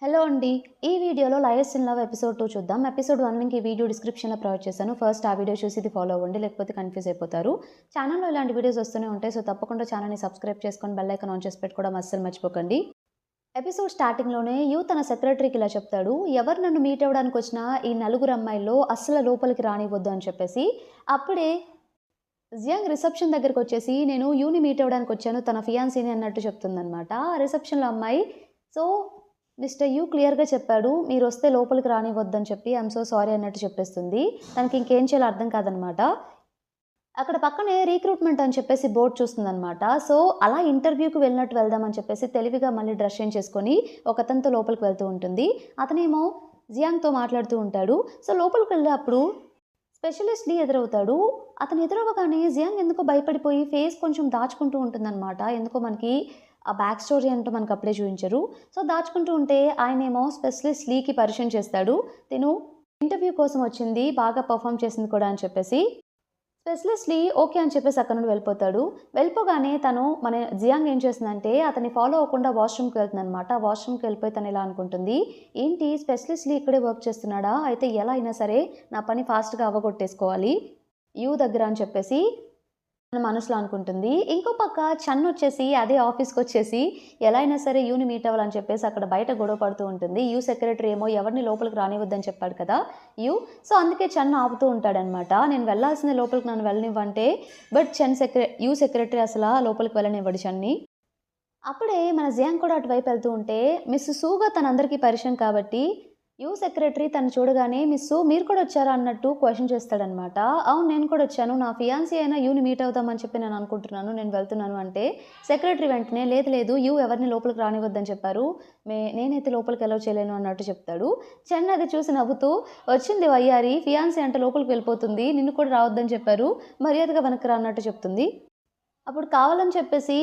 Hello అండి. ఈ వీడియోలో 'లయర్స్ ఇన్ లవ్' ఎపిసోడ్ 2 చూద్దాం. ఎపిసోడ్ 1 లింక్ ఈ వీడియో డిస్క్రిప్షన్‌లో ప్రొవైడ్ చేశాను. ఫస్ట్ ఆ వీడియో చూసి ఇది ఫాలో అవ్వండి. లేకపోతే కన్‌ఫ్యూజ్ అయిపోతారు. ఛానెల్‌లో ఇలాంటి వీడియోస్ వస్తూనే ఉంటాయి. సో, తప్పకుండా ఛానెల్‌ని సబ్స్క్రైబ్ చేసుకొని బెల్ ఐకాన్ ఆన్ చేసి పెట్టుకోవడం అస్సలు మర్చిపోకండి. ఎపిసోడ్ స్టార్టింగ్‌లోనే తన సెక్రటరీకి ఇలా చెప్తాడు. ఎవరు నన్ను మీట్ అవ్వడానికొచ్చినా ఈ నలుగురు అమ్మాయిల్లో అస్సలు లోపలికి రానివ్వద్దు అని చెప్పేసి. అప్పుడే జియాంగ్ రిసెప్షన్ దగ్గరకొచ్చేసి నేను యూని మీట్ అవ్వడానికొచ్చాను. తన ఫియాన్సీని అన్నట్టు చెప్తుందనమాట. ఆ రిసెప్షన్‌లో అమ్మాయి సో మిస్టర్ యూ క్లియర్‌గా చెప్పాడు. మీరొస్తే లోపలికి రానివ్వద్దని చెప్పి ఐయామ్ సో సారీ అన్నట్టు చెప్పేస్తుంది. తనకి ఇంకేం చేయాలో అర్థం కాదనమాట. అక్కడ పక్కనే రిక్రూట్‌మెంట్ అని చెప్పేసి బోర్డ్ చూస్తుందనమాట. సో, అలా ఇంటర్వ్యూకి వెళ్ళినట్టు వెళ్దామని చెప్పేసి తెలివిగా మళ్ళీ డ్రెస్ చేంజ్ చేసుకొని ఒకతనితో లోపలికి వెళ్తూ ఉంటుంది. అతనేమో జియాంగ్‌తో మాట్లాడుతూ ఉంటాడు. సో, లోపలికి వెళ్ళేప్పుడు స్పెషలిస్ట్ లీ ఎదురవుతాడు. అతను ఎదురవ్వగానే జియాంగ్ ఎందుకో భయపడిపోయి ఫేస్ కొంచెం దాచుకుంటూ ఉంటుందనమాట. ఎందుకో మనకి ఆ బ్యాక్ స్టోరీ ఏంటో మనకు అప్పుడే చూయించరు. సో, దాచుకుంటూ ఉంటే ఆయనేమో స్పెషలిస్ట్ లీకి పరిచయం చేస్తాడు. తిను ఇంటర్వ్యూ కోసం వచ్చింది, బాగా పెర్ఫార్మ్ చేసింది కూడా అని చెప్పేసి. స్పెషలిస్ట్ లీ ఓకే అని చెప్పేసి అక్కడి నుండి వెళ్ళిపోతాడు. వెళ్ళిపోగానే తను మన జియాంగ్ ఏం చేస్తుందంటే అతన్ని ఫాలో అవ్వకుండా వాష్‌రూమ్‌కి వెళ్తుందనమాట. వాష్‌రూమ్‌కి వెళ్ళిపోయి తను ఇలా అనుకుంటుంది. ఏంటి స్పెషలిస్ట్ లీ ఇక్కడే వర్క్ చేస్తున్నాడా? అయితే ఎలా అయినా సరే నా పని ఫాస్ట్‌గా అవ్వగొట్టేసుకోవాలి యూ దగ్గర అని చెప్పేసి తన మనసులో అనుకుంటుంది. ఇంకో పక్క చన్ వచ్చేసి అదే ఆఫీస్‌కొచ్చేసి ఎలా అయినా సరే యూని మీట్ అవ్వాలని చెప్పేసి అక్కడ బయట గొడవ పడుతూ ఉంటుంది. యూ సెక్రటరీ ఏమో ఎవరిని లోపలికి రానివ్వద్దని చెప్పాడు కదా యూ. సో, అందుకే చన్ ఆపుతూ ఉంటాడనమాట. నేను వెళ్ళాల్సిందే లోపలికి నన్ను వెళ్ళనివ్వంటే బట్ యూ సెక్రటరీ అసల లోపలికి వెళ్ళనివ్వడు చన్‌ని. అప్పుడే మన జియాంగ్ కూడా అటువైపు వెళ్తూ ఉంటే మిస్ సూగా తనందరికీ పరిచయం కాబట్టి యూ సెక్రటరీ తను చూడగానే మిస్ సూ మీరు కూడా వచ్చారా అన్నట్టు క్వశ్చన్ చేస్తాడనమాట. అవును నేను కూడా వచ్చాను. నా ఫియాన్సీ అయినా యూని మీట్ అవుదామని చెప్పి నేను అనుకుంటున్నాను. నేను వెళ్తున్నాను అంటే సెక్రటరీ వెంటనే లేదు లేదు యూ ఎవరిని లోపలికి రానివ్వద్దని చెప్పారు. నేనైతే లోపలికి ఎలవ్ చేయలేను అన్నట్టు చెప్తాడు. చెన్ అది చూసి నవ్వుతూ వచ్చింది వయ్యారి ఫియాన్సీ అంటే లోపలికి వెళ్ళిపోతుంది. నిన్ను కూడా రావద్దని చెప్పారు. మర్యాదగా వెనక్కి రా అన్నట్టు చెప్తుంది. అప్పుడు కావాలని చెప్పేసి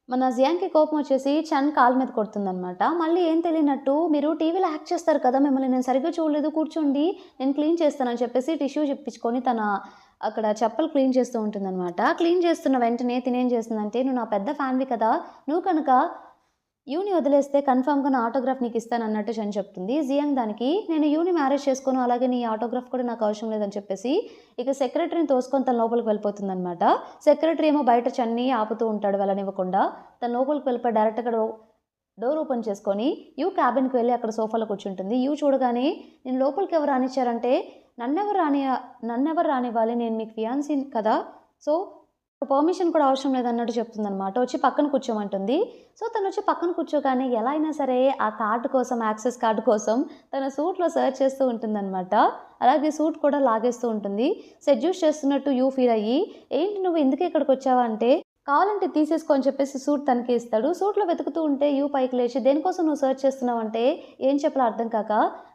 మన జియాంగ్‌కి కోపం వచ్చేసి చన్ కాళ్ళ మీద కొడుతుందనమాట. మళ్ళీ ఏం తెలియనట్టు మీరు టీవీలో యాక్ట్ చేస్తారు కదా! మిమ్మల్ని నేను సరిగ్గా చూడలేదు కూర్చోండి. నేను క్లీన్ చేస్తానని చెప్పేసి టిష్యూ ఇప్పించుకొని తన అక్కడ చెప్పులు క్లీన్ చేస్తూ ఉంటుందనమాట. క్లీన్ చేస్తున్న వెంటనే తినేం చేస్తుందంటే నువ్వు నా పెద్ద ఫ్యాన్‌వి కదా! నువ్వు కనుక యూని వదిలేస్తే కన్ఫర్మ్‌గా నా ఆటోగ్రాఫ్ నీకిస్తానన్నట్టు చన్ చెప్తుంది. జియాంగ్ దానికి నేను యూని మ్యారేజ్ చేసుకోను. అలాగే నీ ఆటోగ్రాఫ్ కూడా నాకు అవసరం లేదని చెప్పేసి ఇక సెక్రటరీని తోసుకొని తన లోపలికి వెళ్ళిపోతుందనమాట. సెక్రటరీ ఏమో బయట చన్ని ఆపుతూ ఉంటాడు వెళ్ళనివ్వకుండా. తను లోపలికి వెళ్ళిపోయి డైరెక్ట్‌గా డోర్ ఓపెన్ చేసుకొని యూ క్యాబిన్‌కి వెళ్ళి అక్కడ సోఫాలో కూర్చుంటుంది. యూ చూడగానే నేను లోపలికి ఎవరు రానిచ్చారంటే నన్నెవరు రానివ్వాలి నేను మీకు ఫియాన్సీని కదా! సో పర్మిషన్ కూడా అవసరం లేదన్నట్టు చెప్తుందనమాట. వచ్చి పక్కన కూర్చోమంటుంది. సో, తనొచ్చి పక్కన కూర్చోగానే ఎలా అయినా సరే ఆ కార్డ్ కోసం యాక్సెస్ కార్డ్ కోసం తన సూట్‌లో సెర్చ్ చేస్తూ ఉంటుందనమాట. అలాగే సూట్ కూడా లాగేస్తూ ఉంటుంది. సెడ్యూస్ చేస్తున్నట్టు యూ ఫీల్ అయ్యి ఏంటి నువ్వు ఇందుకే ఇక్కడికొచ్చావా అంటే కావాలంటే తీసేసుకో అని చెప్పేసి సూట్ తనకి ఇస్తాడు. సూట్‌లో వెతుకుతూ ఉంటే యూ పైకి లేచి దేనికోసం నువ్వు సెర్చ్ చేస్తున్నావంటే ఏం చెప్పాలో అర్థం కాక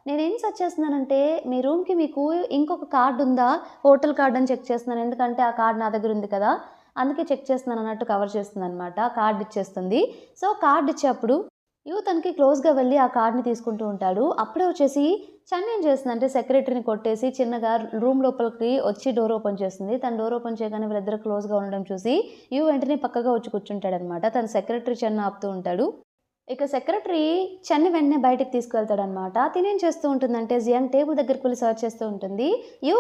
నేనేం సెర్చ్ చేస్తున్నానంటే మీ రూమ్‌కి మీకు ఇంకొక కార్డ్ ఉందా? హోటల్ కార్డ్ అని చెక్ చేస్తున్నాను. ఎందుకంటే ఆ కార్డ్ నా దగ్గర ఉంది కదా! అందుకే చెక్ చేస్తున్నాను అన్నట్టు కవర్ చేస్తుందనమాట. కార్డ్ ఇచ్చేస్తుంది. సో, కార్డ్ ఇచ్చేప్పుడు తనకి క్లోజ్‌గా వెళ్ళి ఆ కార్డ్‌ని తీసుకుంటూ ఉంటాడు. అప్పుడే వచ్చేసి చన్ ఏం చేస్తుందంటే సెక్రటరీని కొట్టేసి చిన్నగా రూమ్ లోపలికి వచ్చి డోర్ ఓపెన్ చేస్తుంది. తను డోర్ ఓపెన్ చేయగానే వీళ్ళిద్దరూ క్లోజ్‌గా ఉండడం చూసి వెంటనే పక్కగా వచ్చి కూర్చుంటాడనమాట. తను సెక్రటరీ చన్ ఆపుతూ ఉంటాడు. ఇక సెక్రటరీ చన్ని వెంటనే బయటికి తీసుకెళ్తాడనమాట. తినేం చేస్తూ ఉంటుందంటే జియాంగ్ టేబుల్ దగ్గరికి వెళ్లి సెర్చ్ చేస్తూ ఉంటుంది.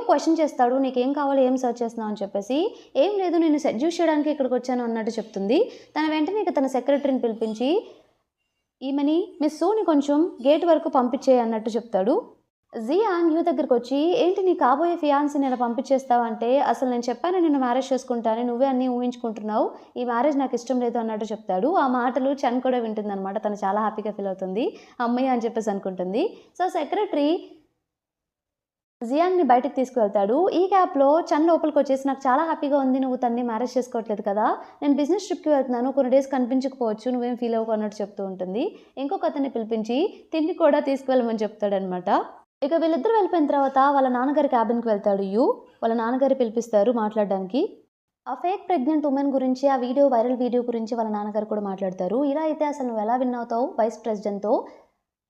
క్వెషన్ చేస్తాడు. నీకేం కావాలో ఏం సెర్చ్ చేస్తున్నావు అని చెప్పేసి ఏం లేదు నేను సెడ్యూస్ చేయడానికి ఇక్కడికి వచ్చాను అన్నట్టు చెప్తుంది. తన వెంటనే ఇక తన సెక్రటరీని పిలిపించి ఈమెని మిస్ సూని కొంచెం గేట్ వరకు పంపించేయి అన్నట్టు చెప్తాడు. జియాంగ్ యూ దగ్గరకొచ్చి ఏంటి నీ కాబోయే ఫియాన్సీని ఇలా పంపించేస్తావంటే అసలు నేను చెప్పాను నిన్ను మ్యారేజ్ చేసుకుంటానని నువ్వే అన్నీ ఊహించుకుంటున్నావు. ఈ మ్యారేజ్ నాకు ఇష్టం లేదు అన్నట్టు చెప్తాడు. ఆ మాటలు చన్ కూడా వింటుందనమాట. తను చాలా హ్యాపీగా ఫీల్ అవుతుంది. హమ్మయ్య అని చెప్పేసి అనుకుంటుంది. సో, సెక్రటరీ జియాంగ్‌ని బయటికి తీసుకువెళ్తాడు. ఈ గ్యాప్‌లో చన్ లోపలికొచ్చేసి నాకు చాలా హ్యాపీగా ఉంది. నువ్వు తనని మ్యారేజ్ చేసుకోవట్లేదు కదా! నేను బిజినెస్ ట్రిప్‌కి వెళ్తున్నాను. కొన్ని డేస్ కనిపించకపోవచ్చు. నువ్వేం ఫీల్ అవ్వకు అన్నట్టు చెప్తూ ఉంటుంది. ఇంకొక అతన్ని పిలిపించి తిండి కూడా తీసుకువెళ్ళమని చెప్తాడనమాట. ఇక వీళ్ళిద్దరూ వెళ్ళిపోయిన తర్వాత వాళ్ళ నాన్నగారి క్యాబిన్‌కి వెళ్తాడు వాళ్ళ నాన్నగారు పిలిపిస్తారు మాట్లాడడానికి. ఆ ఫేక్ ప్రెగ్నెంట్ వుమెన్ గురించి ఆ వైరల్ వీడియో గురించి వాళ్ళ నాన్నగారు కూడా మాట్లాడతారు. ఇలా అయితే అసలు నువ్వు ఎలా విన్ అవుతావు వైస్ ప్రెసిడెంట్‌తో?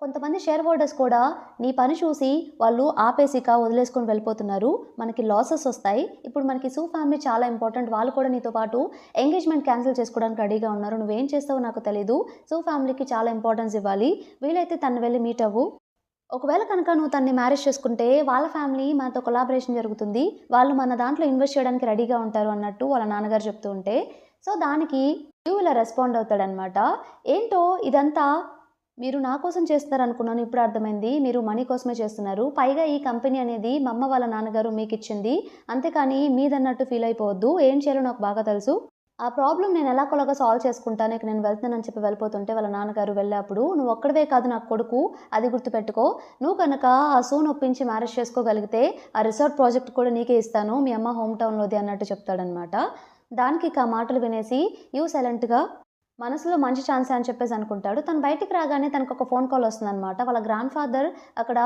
కొంతమంది షేర్ హోల్డర్స్ కూడా నీ పని చూసి వాళ్ళు ఆపేసిక వదిలేసుకొని వెళ్ళిపోతున్నారు. మనకి లాసెస్ వస్తాయి. ఇప్పుడు మనకి సూ ఫ్యామిలీ చాలా ఇంపార్టెంట్. వాళ్ళు కూడా నీతో పాటు ఎంగేజ్మెంట్ క్యాన్సిల్ చేసుకోవడానికి రెడీగా ఉన్నారు. నువ్వేం చేస్తావో నాకు తెలీదు. సూ ఫ్యామిలీకి చాలా ఇంపార్టెన్స్ ఇవ్వాలి. వీలైతే తను వెళ్ళి మీట్ అవ్వు. ఒకవేళ కనుక నువ్వు తన్ని మ్యారేజ్ చేసుకుంటే వాళ్ళ ఫ్యామిలీ మనతో కొలాబరేషన్ జరుగుతుంది. వాళ్ళు మన దాంట్లో ఇన్వెస్ట్ చేయడానికి రెడీగా ఉంటారు అన్నట్టు వాళ్ళ నాన్నగారు చెప్తూ ఉంటే, సో దానికి యూ ఇలా రెస్పాండ్ అవుతాడనమాట. ఏంటో ఇదంతా మీరు నా కోసం చేస్తున్నారనుకున్నాను. ఇప్పుడు అర్థమైంది. మీరు మనీ కోసమే చేస్తున్నారు. పైగా ఈ కంపెనీ అనేది మా అమ్మ వాళ్ళ నాన్నగారు మీకు ఇచ్చింది. అంతేకాని మీదన్నట్టు ఫీల్ అయిపోవద్దు. ఏం చేయాలో నాకు బాగా తెలుసు. ఆ ప్రాబ్లమ్ నేను ఎలాగోలాగా సాల్వ్ చేసుకుంటాను. ఇక నేను వెళ్తున్నానని చెప్పి వెళ్ళిపోతుంటే వాళ్ళ నాన్నగారు వెళ్ళేప్పుడు, నువ్వు ఒక్కడివే కాదు నాకు కొడుకు, అది గుర్తుపెట్టుకో. నువ్వు కనుక ఆ సూన్ ఒప్పించి మ్యారేజ్ చేసుకోగలిగితే ఆ రిసార్ట్ ప్రాజెక్ట్ కూడా నీకే ఇస్తాను. మీ అమ్మ హోమ్ టౌన్లోది అన్నట్టు చెప్తాడనమాట. దానికి ఇక ఆ మాటలు వినేసి యూ సైలెంట్గా మనసులో మంచి ఛాన్సే అని చెప్పేసి అనుకుంటాడు. తను బయటికి రాగానే తనకు ఒక ఫోన్ కాల్ వస్తుందనమాట. వాళ్ళ గ్రాండ్ ఫాదర్ అక్కడ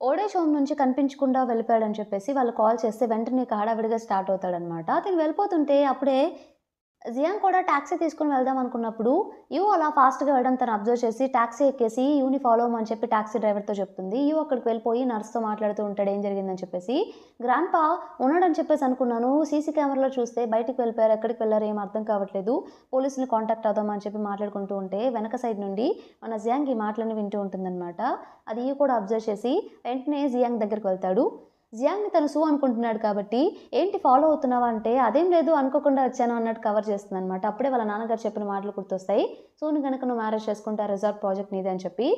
ఓల్డేజ్ హోమ్ నుంచి కనిపించకుండా వెళ్ళిపోయాడని చెప్పేసి వాళ్ళు కాల్ చేస్తే వెంటనే ఇక హడావిడిగా స్టార్ట్ అవుతాడనమాట. అతను వెళ్ళిపోతుంటే అప్పుడే జియాంగ్ కూడా టాక్సీ తీసుకుని వెళ్దాం అనుకున్నప్పుడు యూ అలా ఫాస్ట్గా వెళ్ళడం తను అబ్జర్వ్ చేసి టాక్సీ ఎక్కేసి యూని ఫాలో అవ్వమని చెప్పి టాక్సీ డ్రైవర్తో చెప్తుంది. యూ అక్కడికి వెళ్ళిపోయి నర్స్తో మాట్లాడుతూ ఉంటాడు ఏం జరిగిందని చెప్పేసి. గ్రాండ్ పా ఉన్నాడని చెప్పేసి అనుకున్నాను. సీసీ కెమెరాలో చూస్తే బయటికి వెళ్ళిపోయారు, ఎక్కడికి వెళ్ళారు ఏం అర్థం కావట్లేదు. పోలీసుని కాంటాక్ట్ అవుదామని చెప్పి మాట్లాడుకుంటూ ఉంటే వెనక సైడ్ నుండి మన జియాంగ్ ఈ మాటలను వింటూ ఉంటుందన్నమాట. అది యూ కూడా అబ్జర్వ్ చేసి వెంటనే జియాంగ్ దగ్గరికి వెళ్తాడు. జియాంగ్ని తను సూ అనుకుంటున్నాడు కాబట్టి ఏంటి ఫాలో అవుతున్నావా అంటే అదేం లేదు అనుకోకుండా వచ్చాను అన్నట్టు కవర్ చేస్తుంది అనమాట. అప్పుడే వాళ్ళ నాన్నగారు చెప్పిన మాటలు గుర్తొస్తాయి. సూని కనుక నువ్వు మ్యారేజ్ చేసుకుంటే రిసార్ట్ ప్రాజెక్ట్ నీదే అని చెప్పి.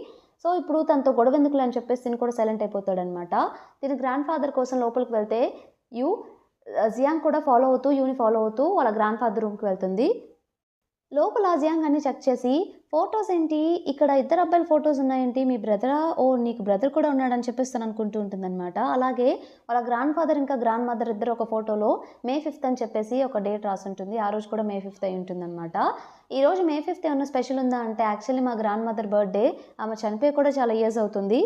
సో ఇప్పుడు తనతో గొడవ ఎందుకులే అని చెప్పేసి తిని కూడా సైలెంట్ అయిపోతాడనమాట. తిని గ్రాండ్ ఫాదర్ కోసం లోపలికి వెళ్తే యూ జియాంగ్ కూడా ఫాలో అవుతూ యూని ఫాలో అవుతూ వాళ్ళ గ్రాండ్ ఫాదర్ రూమ్కి వెళ్తుంది. లోపల జియాంగ్ అన్ని చెక్ చేసి ఫొటోస్ ఏంటి ఇక్కడ ఇద్దరు అబ్బాయిల ఫొటోస్ ఉన్నాయేంటి, మీ బ్రదరా, ఓ నీకు బ్రదర్ కూడా ఉన్నాడని చెప్పేసి తను అనుకుంటూ ఉంటుందన్నమాట. అలాగే వాళ్ళ గ్రాండ్ ఫాదర్ ఇంకా గ్రాండ్ మదర్ ఇద్దరు ఒక ఫోటోలో May 5th అని చెప్పేసి ఒక డేట్ రాసి ఉంటుంది. ఆ రోజు కూడా May 5th అయి ఉంటుందన్నమాట. ఈ రోజు May 5th ఏమన్నా స్పెషల్ ఉందా అంటే యాక్చువల్లీ మా గ్రాండ్ మదర్ బర్త్డే, ఆమె చనిపోయి కూడా చాలా ఇయర్స్ అవుతుంది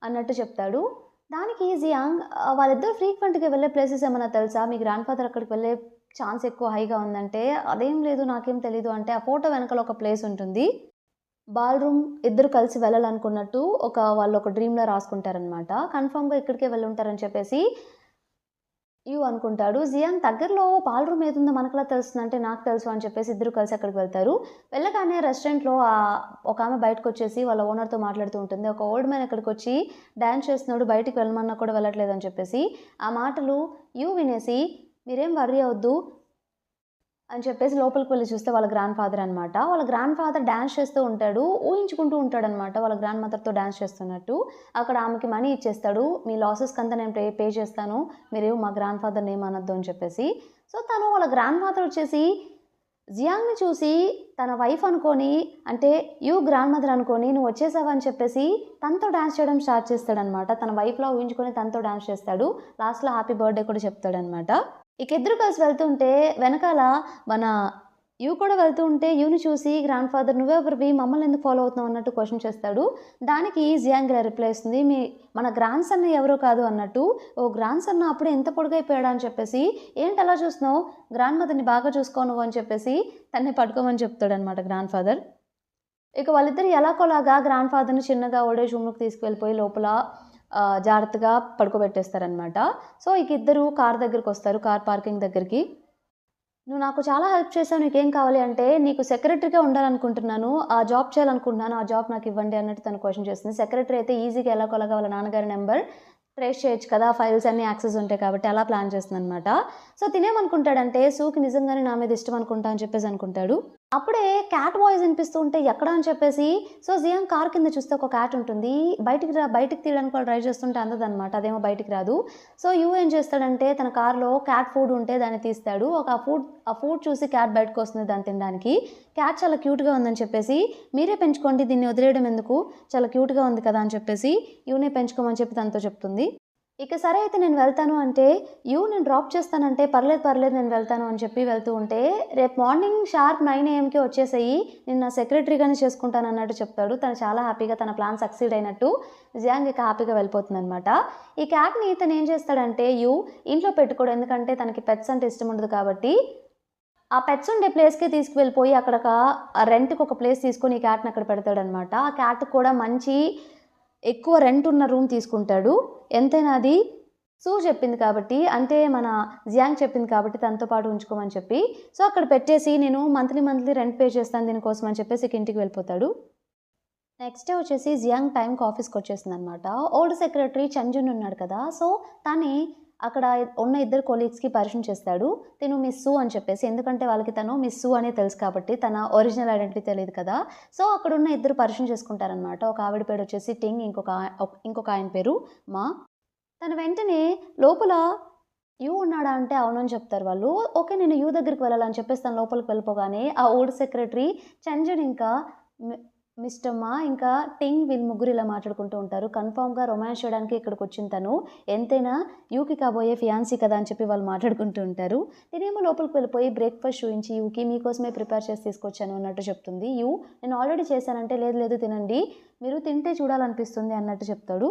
అన్నట్టు చెప్తాడు. దానికి జియాంగ్ వాళ్ళిద్దరు ఫ్రీక్వెంట్గా వెళ్ళే ప్లేసెస్ ఏమన్నా తెలుసా, మీ గ్రాండ్ ఫాదర్ అక్కడికి వెళ్ళే ఛాన్స్ ఎక్కువ హైగా ఉందంటే అదేం లేదు నాకేం తెలీదు అంటే ఆ ఫోటో వెనకాల ఒక ప్లేస్ ఉంటుంది. బాల్రూమ్ ఇద్దరు కలిసి వెళ్ళాలనుకున్నట్టు వాళ్ళు ఒక డ్రీమ్లో రాసుకుంటారనమాట. కన్ఫామ్గా ఇక్కడికే వెళ్ళుంటారని చెప్పేసి యూ అనుకుంటాడు. జియాంగ్ దగ్గరలో బాల్రూమ్ ఏదుందో మనకులా తెలుస్తుందంటే నాకు తెలుసు అని చెప్పేసి ఇద్దరు కలిసి అక్కడికి వెళ్తారు. వెళ్ళగానే రెస్టారెంట్లో ఒక ఆమె బయటకు వచ్చేసి వాళ్ళ ఓనర్తో మాట్లాడుతూ ఉంటుంది. ఒక ఓల్డ్ మ్యాన్ ఇక్కడికి వచ్చి డ్యాన్స్ చేస్తున్నాడు, బయటికి వెళ్ళమన్నా కూడా వెళ్ళట్లేదు అని చెప్పేసి. ఆ మాటలు యూ వినేసి మీరేం వర్రీ అవద్దు అని చెప్పేసి లోపలికి వెళ్ళి చూస్తే వాళ్ళ గ్రాండ్ ఫాదర్ అనమాట. వాళ్ళ గ్రాండ్ ఫాదర్ డ్యాన్స్ చేస్తూ ఉంటాడు, ఊహించుకుంటూ ఉంటాడనమాట వాళ్ళ గ్రాండ్ మదర్తో డ్యాన్స్ చేస్తున్నట్టు. అక్కడ ఆమెకి మనీ ఇచ్చేస్తాడు. మీ లాసెస్కి అంతా నేను పే చేస్తాను, మీరు మా గ్రాండ్ ఫాదర్ని ఏమనొద్దు అని చెప్పేసి. సో తను వాళ్ళ గ్రాండ్ ఫాదర్ వచ్చేసి జియాంగ్ని చూసి తన వైఫ్ అనుకొని అంటే యూ గ్రాండ్ మదర్ అనుకొని నువ్వు వచ్చేసావా అని చెప్పేసి తనతో డ్యాన్స్ చేయడం స్టార్ట్ చేస్తాడనమాట. తన వైఫ్లా ఊహించుకొని తనతో డ్యాన్స్ చేస్తాడు. లాస్ట్లో హ్యాపీ బర్త్డే కూడా చెప్తాడనమాట. ఇక ఇద్దరు కలిసి వెళ్తుంటే వెనకాల మన యూ కూడా వెళ్తూ ఉంటే యూని చూసి గ్రాండ్ ఫాదర్ నువ్వెవరివి, మమ్మల్ని ఎందుకు ఫాలో అవుతున్నావు అన్నట్టు క్వశ్చన్ చేస్తాడు. దానికి జియాంగ్ ఇలా రిప్లై ఇస్తుంది, మన గ్రాండ్ సన్ ఎవరో కాదు అన్నట్టు. ఓ గ్రాండ్ సన్ అప్పుడే ఎంత పొడుగైపోయాడా అని చెప్పేసి, ఏంటి అలా చూస్తున్నావు, గ్రాండ్ మదర్ని బాగా చూసుకో నువ్వు అని చెప్పేసి తన్ని పట్టుకోమని చెప్తాడనమాట గ్రాండ్ ఫాదర్. ఇక వాళ్ళిద్దరు ఎలాగోలాగా గ్రాండ్ ఫాదర్ని చిన్నగా ఓల్డేజ్ హోమ్కి తీసుకువెళ్ళిపోయి లోపల జాగ్రత్తగా పడుకోబెట్టేస్తారనమాట. సో ఇక ఇద్దరు కార్ దగ్గరికి వస్తారు, కార్ పార్కింగ్ దగ్గరికి. నువ్వు నాకు చాలా హెల్ప్ చేసావు, నీకేం కావాలి అంటే నీకు సెక్రటరీగా ఉండాలనుకుంటున్నాను, ఆ జాబ్ చేయాలనుకుంటున్నాను, ఆ జాబ్ నాకు ఇవ్వండి అన్నట్టు తను క్వశ్చన్ చేస్తుంది. సెక్రటరీ అయితే ఈజీగా ఎలాగోలాగా వాళ్ళ నాన్నగారి నెంబర్ ట్రేస్ చేయొచ్చు కదా, ఫైల్స్ అన్నీ యాక్సెస్ ఉంటాయి కాబట్టి అలా ప్లాన్ చేస్తుంది అనమాట. సో తినేమనుకుంటాడంటే సూకి నిజంగానే నా మీద ఇష్టం అనుకుంటా అని చెప్పేసి అనుకుంటాడు. అప్పుడే క్యాట్ వాయిస్ వినిపిస్తూ ఉంటే ఎక్కడ అని చెప్పేసి సో జియాంగ్ కార్ కింద చూస్తే ఒక క్యాట్ ఉంటుంది. బయటికి తీయడానికి వాళ్ళు ట్రై చేస్తుంటే అందదనమాట, అదేమో బయటికి రాదు. సో యూ ఏం చేస్తాడంటే తన కార్లో క్యాట్ ఫుడ్ ఉంటే దాన్ని తీస్తాడు. ఆ ఫుడ్ చూసి క్యాట్ బయటకు వస్తుంది దాన్ని తినడానికి. క్యాట్ చాలా క్యూట్గా ఉందని చెప్పేసి మీరే పెంచుకోండి, దీన్ని వదిలేయడం ఎందుకు, చాలా క్యూట్గా ఉంది కదా అని చెప్పేసి యూనే పెంచుకోమని చెప్పి తనతో చెప్తుంది. ఇక సరే అయితే నేను వెళ్తాను అంటే నేను డ్రాప్ చేస్తానంటే పర్లేదు నేను వెళ్తాను అని చెప్పి వెళ్తూ ఉంటే రేపు మార్నింగ్ షార్ప్ 9 AM వచ్చేసేయి, నేను నా సెక్రటరీగానే చేసుకుంటాను అన్నట్టు చెప్తాడు. తను చాలా హ్యాపీగా తన ప్లాన్ సక్సీడ్ అయినట్టు జియాంగ్ ఇక హ్యాపీగా వెళ్ళిపోతుంది అనమాట. ఈ క్యాట్ని తను ఏం చేస్తాడంటే ఇంట్లో పెట్టుకోడు, ఎందుకంటే తనకి పెట్స్ అంటే ఇష్టం ఉండదు కాబట్టి ఆ పెట్స్ ఉండే ప్లేస్‌కి తీసుకువెళ్ళిపోయి అక్కడ రెంట్‌కి ఒక ప్లేస్ తీసుకొని ఈ క్యాట్‌ని అక్కడ పెడతాడనమాట. ఆ క్యాట్‌కి కూడా మంచి ఎక్కువ రెంట్ ఉన్న రూమ్ తీసుకుంటాడు. ఎంతైనా అది సూ చెప్పింది కాబట్టి, అంటే మన జియాంగ్ చెప్పింది కాబట్టి తనతో పాటు ఉంచుకోమని చెప్పి. సో, అక్కడ పెట్టేసి నేను మంత్లీ రెంట్ పే చేస్తాను దీనికోసం అని చెప్పేసి ఇక ఇంటికి వెళ్ళిపోతాడు. నెక్స్ట్ డే వచ్చేసి జియాంగ్ టైంకి ఆఫీస్‌కొచ్చేసిందనమాట. ఓల్డ్ సెక్రటరీ చంజున్ ఉన్నాడు కదా! సో, తనే అక్కడ ఉన్న ఇద్దరు కొలీగ్స్‌కి పరిచయం చేస్తాడు. తిను మిస్ సు అని చెప్పేసి. ఎందుకంటే వాళ్ళకి తను మిస్ సు అనే తెలుసు కాబట్టి తన ఒరిజినల్ ఐడెంటిటీ తెలీదు కదా! సో, అక్కడున్న ఇద్దరు పరిచయం చేసుకుంటారనమాట. ఒక ఆవిడ పేరొచ్చేసి టింగ్, ఇంకొక ఆయన పేరు మా. తను వెంటనే లోపల యూ ఉన్నాడా అంటే అవునని చెప్తారు వాళ్ళు. ఓకే. నేను యూ దగ్గరికి వెళ్ళాలని చెప్పేసి తను లోపలికి వెళ్ళిపోగానే ఆ ఓల్డ్ సెక్రటరీ చంజన్ ఇంకా మి మిస్టర్ మా ఇంకా టింగ్ వీళ్ళు ముగ్గురు ఇలా మాట్లాడుకుంటూ ఉంటారు. కన్ఫర్మ్‌గా రొమాన్స్ చేయడానికి ఇక్కడికొచ్చింది తను. ఎంతైనా యూకి కాబోయే ఫియాన్సీ కదా అని చెప్పి వాళ్ళు మాట్లాడుకుంటూ ఉంటారు. తినేమో లోపలికి వెళ్ళిపోయి బ్రేక్‌ఫాస్ట్ చూయించి యూకి మీకోసమే ప్రిపేర్ చేసి తీసుకొచ్చాను అన్నట్టు చెప్తుంది. యూ నేను ఆల్రెడీ చేశానంటే లేదు లేదు తినండి. మీరు తింటే చూడాలనిపిస్తుంది అన్నట్టు చెప్తాడు.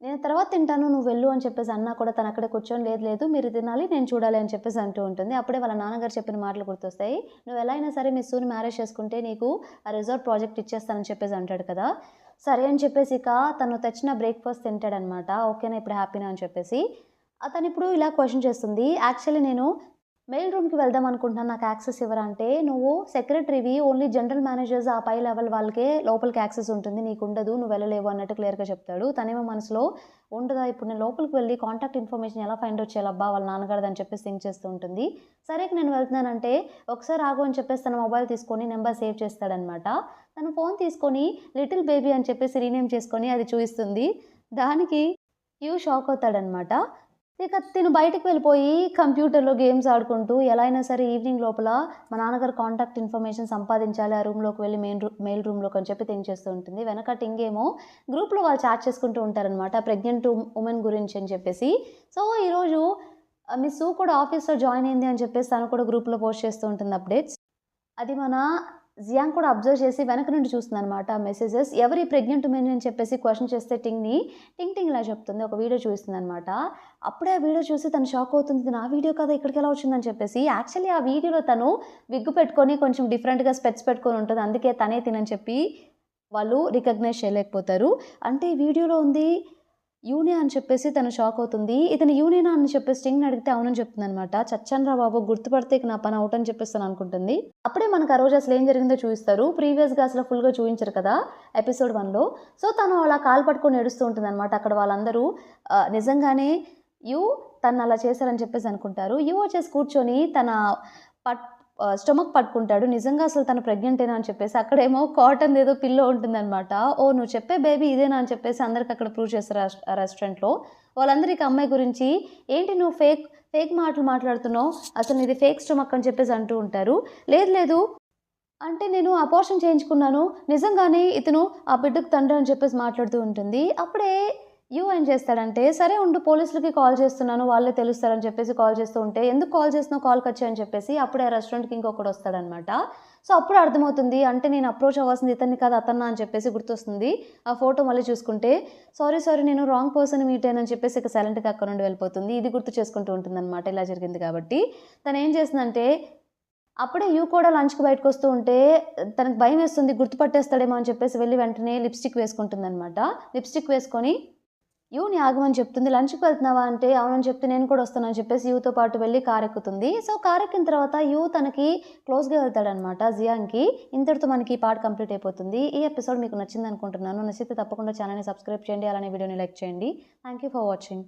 నేను తర్వాత తింటాను నువ్వు వెళ్ళు అని చెప్పేసి అన్నా కూడా తను అక్కడే కూర్చొని లేదు లేదు మీరు తినాలి నేను చూడాలి అని చెప్పేసి అంటూ ఉంటుంది. అప్పుడే వాళ్ళ నాన్నగారు చెప్పిన మాటలు గుర్తొస్తాయి. నువ్వు ఎలా అయినా సరే మీ సూని మ్యారేజ్ చేసుకుంటే నీకు ఆ రిసార్ట్ ప్రాజెక్ట్ ఇచ్చేస్తానని చెప్పేసి అంటాడు కదా! సరే అని చెప్పేసి ఇక తను తెచ్చిన బ్రేక్‌ఫాస్ట్ తింటాడనమాట. ఓకేనా ఇప్పుడు హ్యాపీనా అని చెప్పేసి. అతనిప్పుడు ఇలా క్వెషన్ చేస్తుంది. యాక్చువల్లీ నేను మెయిల్ రూమ్‌కి వెళ్దాం అనుకుంటున్నాను. నాకు యాక్సెస్ ఇవ్వరా అంటే, "నువ్వు సెక్రటరీవి. ఓన్లీ జనరల్ మేనేజర్స్ ఆ పై లెవెల్ వాళ్ళకే లోపలికి యాక్సెస్ ఉంటుంది. నీకుండదు. నువ్వు వెళ్ళలేవు" అన్నట్టు క్లియర్‌గా చెప్తాడు. తనేమో మనసులో ఉండదా ఇప్పుడు నేను లోపలికి వెళ్ళి కాంటాక్ట్ ఇన్ఫర్మేషన్ ఎలా ఫైండ్ ఔట్ చేయాలబ్బా! వాళ్ళ నాన్నగారిదని చెప్పేసి థింక్ చేస్తూ ఉంటుంది. సరే ఇక నేను వెళ్తున్నానంటే, "ఒకసారి ఆగు" అని చెప్పేసి తన మొబైల్ తీసుకొని నంబర్ సేవ్ చేస్తాడనమాట. తను ఫోన్ తీసుకొని లిటిల్ బేబీ అని చెప్పేసి రీనేమ్ చేసుకొని అది చూయిస్తుంది. దానికి యూ షాక్ అవుతాడనమాట. ఇక తిను బయటికి వెళ్ళిపోయి కంప్యూటర్‌లో గేమ్స్ ఆడుకుంటూ ఎలా అయినా సరే ఈవినింగ్ లోపల మా నాన్నగారి కాంటాక్ట్ ఇన్ఫర్మేషన్ సంపాదించాలి. ఆ రూమ్‌లోకి వెళ్ళి మెయిల్ రూమ్‌లోకి అని చెప్పి థింక్ చేస్తూ ఉంటుంది. వెనక టింగేమో గ్రూప్‌లో వాళ్ళు చాట్ చేసుకుంటూ ఉంటారనమాట. ప్రెగ్నెంట్ వుమెన్ గురించి అని చెప్పేసి. సో, ఈరోజు మిస్ సూ కూడా ఆఫీస్‌లో జాయిన్ అయింది అని చెప్పేసి తను కూడా గ్రూప్‌లో పోస్ట్ చేస్తూ ఉంటుంది అప్డేట్స్. అది మన జియాంగ్ కూడా అబ్జర్వ్ చేసి వెనక నుండి చూస్తుందనమాట ఆ మెసేజెస్. ఎవరు ఈ ప్రెగ్నెంట్ ఉమెన్ అని చెప్పేసి క్వెషన్ చేస్తే టింగ్ ఇలా చెప్తుంది. ఒక వీడియో చూపిస్తుందనమాట. అప్పుడే ఆ వీడియో చూసి తను షాక్ అవుతుంది. ఇది నా వీడియో కదా! ఇక్కడికెలా వచ్చిందని చెప్పేసి. యాక్చువల్లీ ఆ వీడియోలో తను విగ్ పెట్టుకొని కొంచెం డిఫరెంట్‌గా స్పెక్ట్స్ పెట్టుకొని ఉంటది. అందుకే తనే తినని చెప్పి వాళ్ళు రికగ్నైజ్ చేయలేకపోతారు. అంటే ఈ వీడియోలో ఉంది యూనే అని చెప్పేసి తను షాక్ అవుతుంది. ఇతను యూనేనా అని చెప్పేసి స్టింగ్‌ని అడిగితే అవునని చెప్తుందనమాట. చచ్చానురా బాబు! గుర్తుపడితే ఇక నా పని ఔట్ అని చెప్పేసి తను అనుకుంటుంది. అప్పుడే మనకు ఆ రోజు అసలు ఏం జరిగిందో చూయిస్తారు. ప్రీవియస్‌గా అసలు ఫుల్‌గా చూయించరు కదా! ఎపిసోడ్ 1లో. సో, తను అలా కాలు పట్టుకొని ఏడుస్తూ ఉంటుందనమాట. అక్కడ వాళ్ళందరూ నిజంగానే యూ తనని అలా చేశారని చెప్పేసి అనుకుంటారు. యూ వచ్చేసి కూర్చొని తన పట్ స్టొమక్ పట్టుకుంటాడు. నిజంగా అసలు తను ప్రెగ్నెంటేనా అని చెప్పేసి. అక్కడేమో కాటన్‌దేదో పిల్లో ఉంటుందనమాట. ఓహ్! నువ్వు చెప్పే బేబీ ఇదేనా అని చెప్పేసి అందరికి అక్కడ ప్రూవ్ చేస్తారు ఆ రెస్టారెంట్‌లో. వాళ్ళందరూ ఇక అమ్మాయి గురించి ఏంటి నువ్వు ఫేక్ మాటలు మాట్లాడుతున్నావు. అసలు నీది ఫేక్ స్టొమక్ అని చెప్పేసి అంటూ ఉంటారు. లేదు లేదు అంటే నేను అబార్షన్ చేయించుకున్నాను. నిజంగానే ఇతను ఆ బిడ్డకు తండ్రి అని చెప్పేసి మాట్లాడుతూ ఉంటుంది. అప్పుడే యూ ఏం చేస్తాడంటే, సరే ఉండు పోలీసులకి కాల్ చేస్తున్నాను. వాళ్ళే తెలుస్తారని చెప్పేసి కాల్ చేస్తూ ఉంటే, ఎందుకు కాల్ చేస్తున్నావు? కాల్ కట్ చెయ్ అని చెప్పేసి అప్పుడే ఆ రెస్టారెంట్‌కి ఇంకొకడొస్తాడనమాట. సో, అప్పుడు అర్థమవుతుంది. అంటే నేను అప్రోచ్ అవ్వాల్సింది ఇతన్ని కాదు అతన్నా అని చెప్పేసి గుర్తొస్తుంది. ఆ ఫోటో మళ్ళీ చూసుకుంటే, సారీ నేను రాంగ్ పర్సన్‌ని మీట్ అయ్యానని చెప్పేసి ఇక సైలెంట్‌గా అక్కడి నుండి వెళ్ళిపోతుంది. ఇది గుర్తు చేసుకుంటూ ఉంటుందనమాట. ఇలా జరిగింది కాబట్టి. తనేం చేసిందంటే అప్పుడే యూ కూడా లంచ్‌కి బయటకొస్తూ ఉంటే, తనకు భయమేస్తుంది గుర్తుపట్టేస్తాడేమో అని చెప్పేసి వెళ్లి వెంటనే లిప్‌స్టిక్ వేసుకుంటుందనమాట. లిప్‌స్టిక్ వేసుకొని యూని ఆగమని చెప్తుంది. లంచ్‌కి వెళ్తున్నావా అంటే, అవునని చెప్తే నేను కూడా వస్తానని చెప్పేసి యూతో పాటు వెళ్లి కారెక్కుతుంది. సో, కారెక్కిన తర్వాత యూ తనకి క్లోజ్‌గా వెళ్తాడనమాట జియాంగ్‌కి. ఇంతటితో మనకి ఈ పార్ట్ కంప్లీట్ అయిపోతుంది. ఈ ఎపిసోడ్ మీకు నచ్చిందనుకుంటున్నాను. నచ్చితే తప్పకుండా ఛానెల్‌ని సబ్స్క్రైబ్ చేయండి. అలానే వీడియోని లైక్ చేయండి. Thank you for watching.